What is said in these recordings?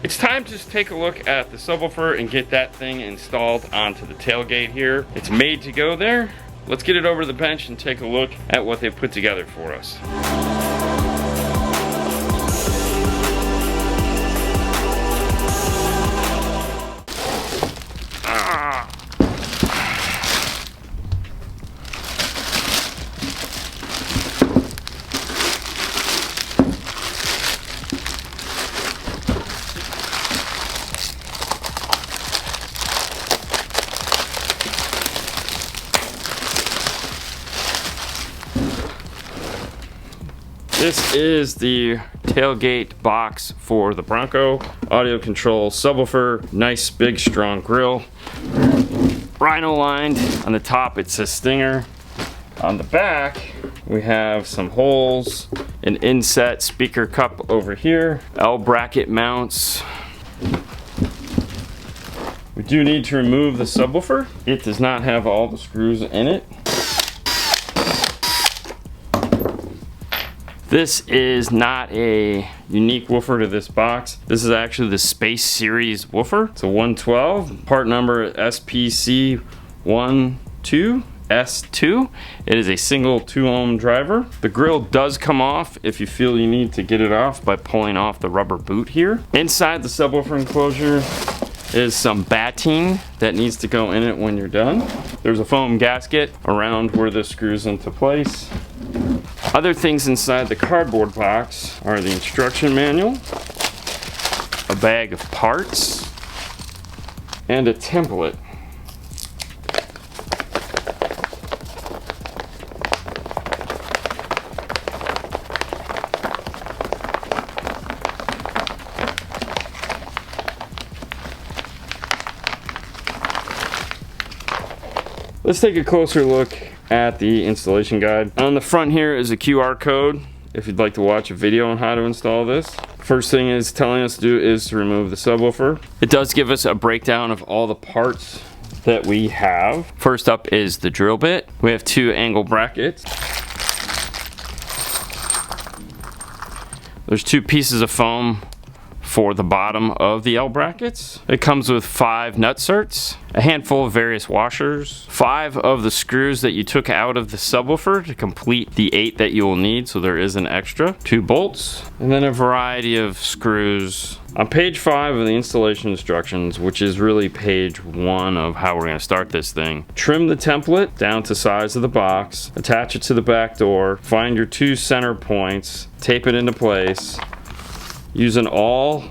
It's time to just take a look at the subwoofer and get that thing installed onto the tailgate here. It's made to go there. Let's get it over to the bench and take a look at what they've put together for us. This is the tailgate box for the Bronco. AudioControl subwoofer, nice big strong grill. Rhino lined. On the top it says Stinger. On the back we have some holes, an inset speaker cup over here, L bracket mounts. We do need to remove the subwoofer. It does not have all the screws in it. This is not a unique woofer to this box. This is actually the Space Series woofer. It's a 112, part number SPC12S2. It is a single 2 ohm driver. The grill does come off if you feel you need to get it off by pulling off the rubber boot here. Inside the subwoofer enclosure is some batting that needs to go in it when you're done. There's a foam gasket around where this screws into place. Other things inside the cardboard box are the instruction manual, a bag of parts, and a template. Let's take a closer look at the installation guide. On the front here is a QR code if you'd like to watch a video on how to install this. First thing it's telling us to do is to remove the subwoofer. It does give us a breakdown of all the parts that we have. First up is the drill bit. We have 2 angle brackets. There's 2 pieces of foam for the bottom of the L brackets. It comes with 5 nutserts, a handful of various washers, 5 of the screws that you took out of the subwoofer to complete the 8 that you will need, so there is an extra, 2 bolts, and then a variety of screws. On page 5 of the installation instructions, which is really page 1 of how we're going to start this thing, trim the template down to size of the box, attach it to the back door, find your 2 center points, tape it into place. Use an awl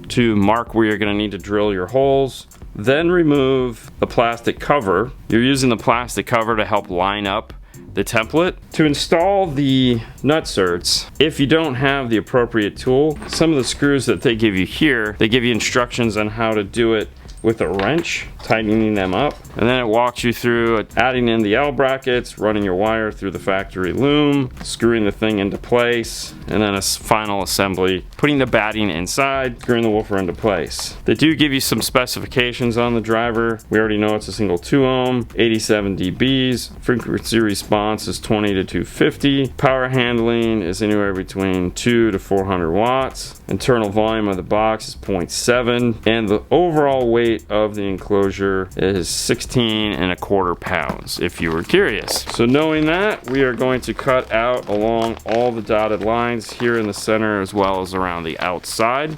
to mark where you're going to need to drill your holes. Then remove the plastic cover. You're using the plastic cover to help line up the template. To install the nutserts, if you don't have the appropriate tool, some of the screws that they give you here, they give you instructions on how to do it with a wrench, tightening them up. And then it walks you through adding in the L brackets, running your wire through the factory loom, screwing the thing into place, and then a final assembly, putting the batting inside, screwing the woofer into place. They do give you some specifications on the driver. We already know it's a single 2 ohm, 87 dBs, frequency response is 20 to 250, power handling is anywhere between 2 to 400 watts, internal volume of the box is 0.7, and the overall weight of the enclosure is 16.25 pounds, if you were curious. So knowing that, we are going to cut out along all the dotted lines here in the center as well as around the outside.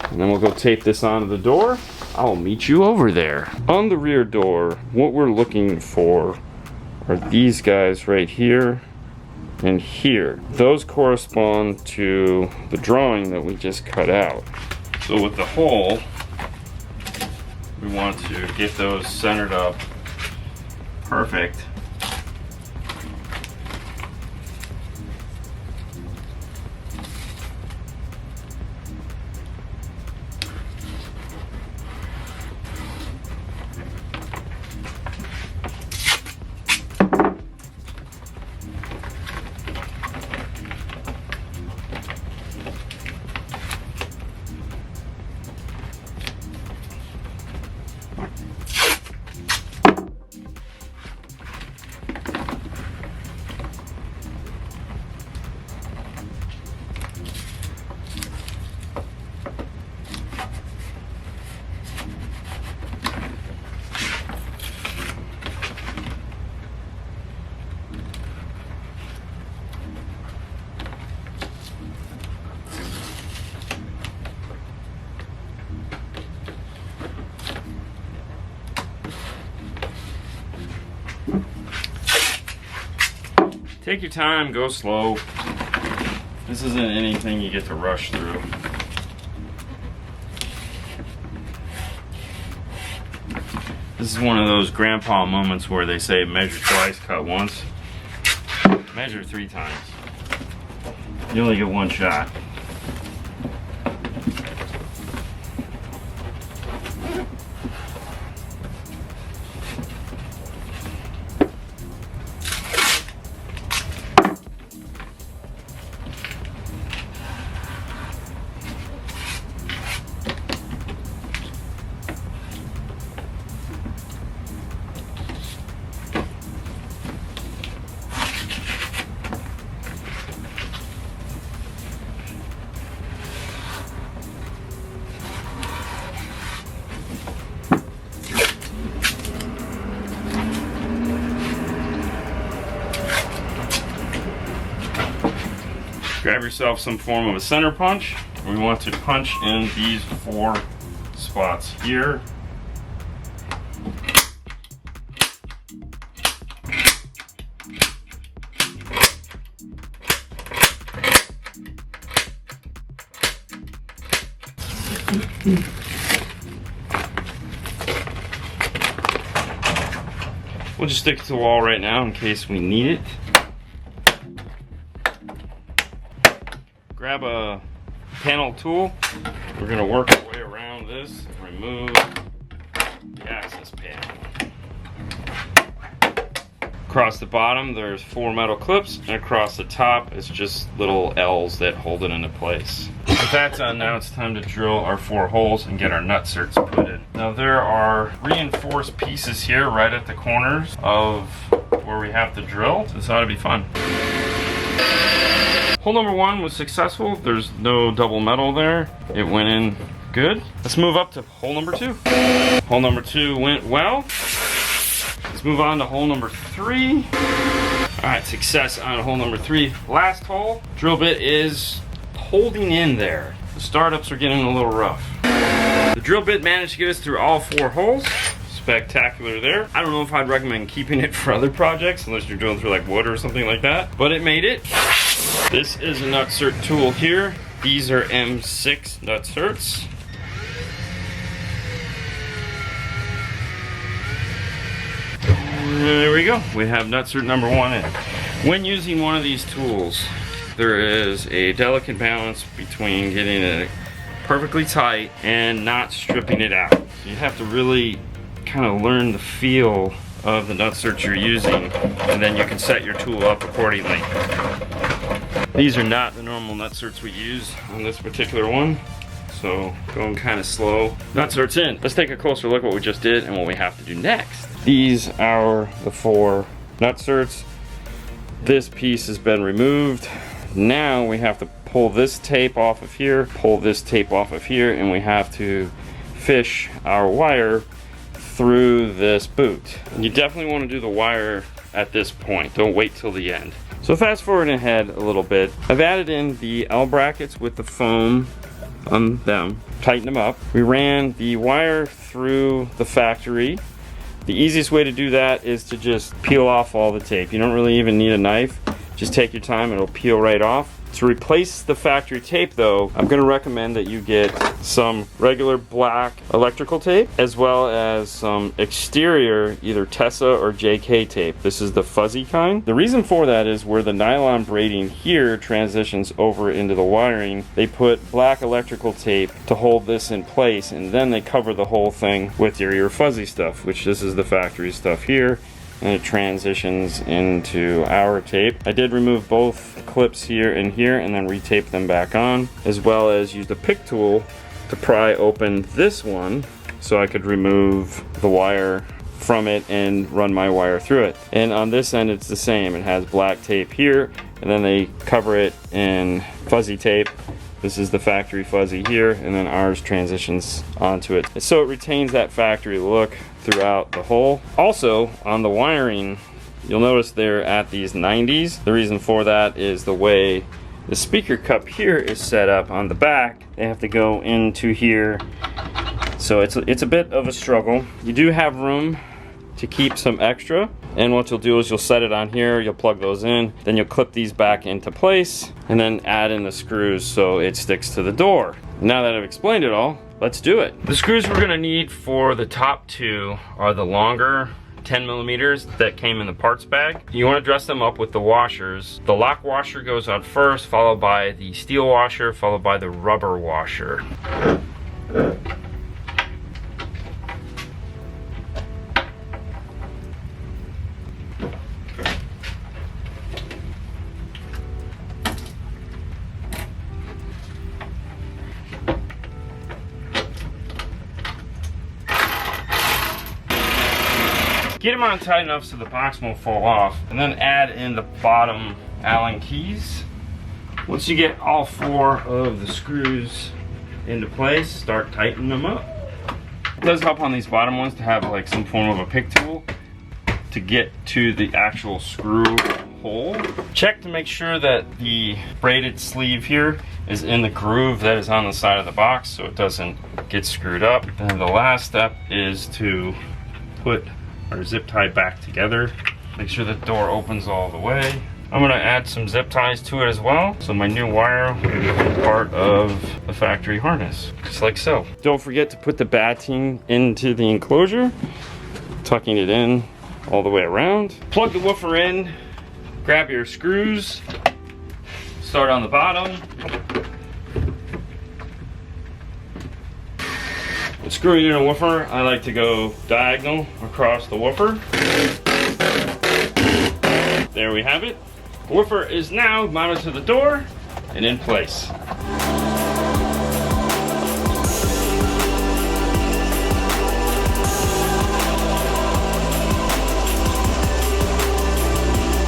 And then we'll go tape this onto the door. I'll meet you over there. On the rear door, what we're looking for are these guys right here and here. Those correspond to the drawing that we just cut out. So with the hole, we want to get those centered up perfect. Take your time, go slow. This isn't anything you get to rush through. This is one of those grandpa moments where they say measure twice, cut once. Measure 3 times. You only get 1 shot. Grab yourself some form of a center punch. We want to punch in these 4 spots here. We'll just stick it to the wall right now in case we need it. Grab a panel tool. We're going to work our way around this and remove the access panel. Across the bottom there's 4 metal clips, and across the top is just little L's that hold it into place. With that done, now it's time to drill our 4 holes and get our nut certs put in. Now there are reinforced pieces here right at the corners of where we have to drill, so this ought to be fun. Hole number 1 was successful. There's no double metal there. It went in good. Let's move up to hole number 2. Hole number 2 went well. Let's move on to hole number 3. Alright, success on hole number 3. Last hole, drill bit is holding in there. The startups are getting a little rough. The drill bit managed to get us through all 4 holes. Spectacular there. I don't know if I'd recommend keeping it for other projects unless you're drilling through like wood or something like that, but it made it. This is a nut cert tool here. These are M6 nut certs. There we go. We have nut cert number 1 in. When using one of these tools, there is a delicate balance between getting it perfectly tight and not stripping it out. So you have to really kind of learn the feel of the nut certs you're using, and then you can set your tool up accordingly. These are not the normal nut certs we use on this particular one, so going kind of slow. Nut certs in. Let's take a closer look at what we just did and what we have to do next. These are the 4 nut certs. This piece has been removed. Now we have to pull this tape off of here, pull this tape off of here, and we have to fish our wire through this boot. And you definitely want to do the wire at this point. Don't wait till the end. So fast forward ahead a little bit. I've added in the L brackets with the foam on them, tighten them up. We ran the wire through the factory. The easiest way to do that is to just peel off all the tape. You don't really even need a knife. Just take your time, it'll peel right off. To replace the factory tape though, I'm going to recommend that you get some regular black electrical tape as well as some exterior either Tessa or JK tape. This is the fuzzy kind. The reason for that is where the nylon braiding here transitions over into the wiring, they put black electrical tape to hold this in place, and then they cover the whole thing with your fuzzy stuff, which this is the factory stuff here. And it transitions into our tape. I did remove both clips here and then retape them back on, as well as use the pick tool to pry open this one so I could remove the wire from it and run my wire through it. And on this end it's the same. It has black tape here, and then they cover it in fuzzy tape. This is the factory fuzzy here, and then ours transitions onto it. So it retains that factory look throughout the hole. Also, on the wiring, you'll notice they're at these 90s. The reason for that is the way the speaker cup here is set up on the back. They have to go into here. So it's a bit of a struggle. You do have room to keep some extra. And what you'll do is you'll set it on here, you'll plug those in, then you'll clip these back into place, and then add in the screws so it sticks to the door. Now that I've explained it all, let's do it. The screws we're gonna need for the top two are the longer 10 millimeters that came in the parts bag. You want to dress them up with the washers. The lock washer goes on first, followed by the steel washer, followed by the rubber washer. Get them on tight enough so the box won't fall off, and then add in the bottom Allen keys. Once you get all 4 of the screws into place, start tightening them up. It does help on these bottom ones to have like some form of a pick tool to get to the actual screw hole. Check to make sure that the braided sleeve here is in the groove that is on the side of the box so it doesn't get screwed up. And the last step is to put our zip tie back together. Make sure the door opens all the way. I'm gonna add some zip ties to it as well, so my new wire will be part of the factory harness, just like so. Don't forget to put the batting into the enclosure, tucking it in all the way around. Plug the woofer in, grab your screws, start on the bottom. When screwing in a woofer, I like to go diagonal across the woofer. There we have it. The woofer is now mounted to the door and in place.